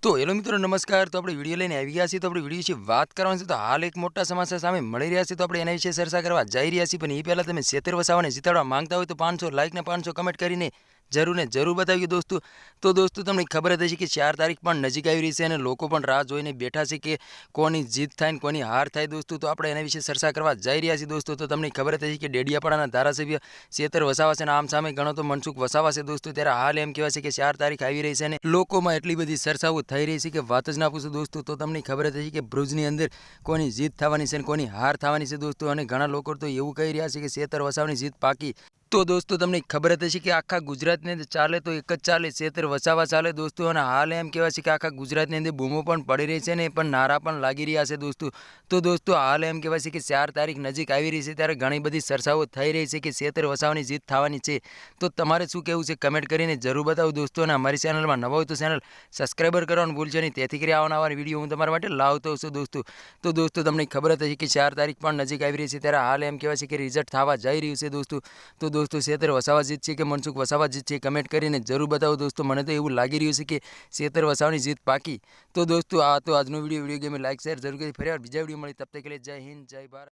તો હેલો મિત્રો નમસ્કાર। તો આપણે વિડીયો લઈને આવી ગયા છીએ। તો આપણે વિડીયો વિશે વાત કરવાની છે। તો હાલ એક મોટા સમાચાર સામે મળી રહ્યા છે, તો આપણે એના વિશે ચર્ચા કરવા જઈ રહ્યા છીએ। પણ એ પહેલાં તમે સેતર વસાવાને જીતાડવા માંગતા હોય તો 500 લાઇક ને 500 કમેન્ટ કરીને જરૂર બતાવ્યું દોસ્તો। તો દોસ્તો તમને ખબર જ હશે કે 4 તારીખ પણ નજીક આવી રહી છે અને લોકો પણ રાહ જોઈને બેઠા છે કે કોની જીત થાય ને કોની હાર થાય દોસ્તો। તો આપણે એના વિશે ચર્ચા કરવા જઈ રહ્યા છીએ દોસ્તો। તો તમને ખબર જ હશે કે ડેડિયાપાડાના ધારાસભ્ય સેતર વસાવા છે અને આમ સામે ગણો તો મનસુખ વસાવા છે દોસ્તો। ત્યારે હાલ એમ કહેવાય છે કે 4 તારીખ આવી રહી છે અને લોકોમાં એટલી બધી ચર્ચાઓ થઈ રહી છે કે વાત જ ના પૂછો દોસ્તો। તો તમને ખબર જ હશે કે ભુજની અંદર કોની જીત થવાની છે અને કોની હાર થવાની છે દોસ્તો। અને ઘણા લોકો તો એવું કહી રહ્યા છે કે સેતર વસાવાની જીત પાકી। તો દોસ્તો તમને ખબર જ હશે કે આખા ગુજરાતની અંદર ચાલે તો એક જ ચાલે, સેતર વસાવા ચાલે દોસ્તો। અને હાલ એમ કહેવાય છે કે આખા ગુજરાતની અંદર બૂમો પણ પડી રહી છે ને પણ નારા પણ લાગી રહ્યા છે દોસ્તો। તો દોસ્તો હાલ એમ કહેવાય છે કે 4 તારીખ નજીક આવી રહી છે ત્યારે ઘણી બધી ચર્ચાઓ થઈ રહી છે કે સેતર વસાવાની જીત થવાની છે। તો તમારે શું કહેવું છે કમેન્ટ કરીને જરૂર બતાવો દોસ્તો। અને અમારી ચેનલમાં નવા હોય તો ચેનલ સબસ્ક્રાઈબર કરવાનું ભૂલશો નહીં, તેથી કરી આવનારા વિડીયો હું તમારા માટે લાવતો છું દોસ્તો। તો દોસ્તો તમને ખબર જ હશે કે 4 તારીખ પણ નજીક આવી રહી છે ત્યારે હાલ એમ કહેવાય છે કે રિઝલ્ટ થવા જઈ રહ્યું છે દોસ્તો। તો દોસ્તો સેતર વસાવા જીત છે કે મનસુખ વસાવા જીત છે કમેન્ટ કરીને જરૂર બતાવો દોસ્તો। મને તો એવું લાગી રહ્યું છે કે સેતર વસાવાની જીત પાકી। તો દોસ્તો આ તો આજનો વિડીયો ગેમ લાઈક શેર જરૂર કરી, ફરી બીજા વિડીયો મળી, તબ તક કે લીએ જય હિન્દ જય ભારત।